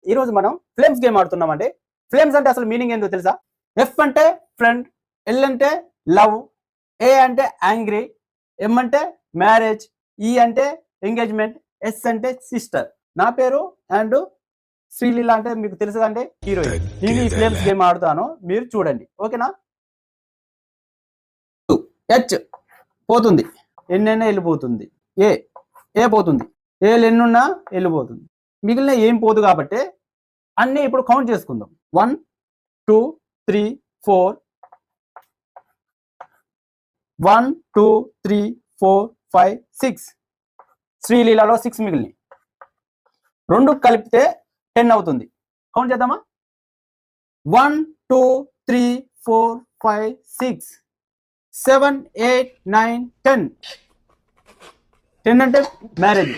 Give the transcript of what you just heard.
ఈ రోజు మనం ఫ్లేమ్స్ గేమ్ ఆడుతున్నామండి. ఫ్లేమ్స్ అంటే అసలు మీనింగ్ ఏంటో తెలుసా? ఎఫ్ అంటే ఫ్రెండ్, ఎల్ అంటే లవ్, ఏ అంటే యాంగ్రీ, ఎం అంటే మ్యారేజ్, ఈ అంటే ఎంగేజ్మెంట్, ఎస్ అంటే సిస్టర్. నా పేరు అండ్ శ్రీలీల అంటే మీకు తెలుసు అంటే హీరోయిన్. నేను ఈ ఫ్లేమ్స్ గేమ్ ఆడుతాను, మీరు చూడండి, ఓకేనా? హెచ్ పోతుంది, ఎన్నైనా వెళ్ళిపోతుంది. ఏ పోతుంది, ఏలు ఎన్నున్నా వెళ్ళిపోతుంది. మిగిలిన ఏం పోదు కాబట్టి అన్నీ ఇప్పుడు కౌంట్ చేసుకుందాం. 1 2 3 4 1 2 3 4 5 6. శ్రీలీలలో 6 మిగిలినాయి. 2 కలిపితే 10 అవుతుంది. కౌంట్ చేద్దామా? 1 2 3 4 5 6 7 8 9 10. 10 అంటే మ్యారేజ్.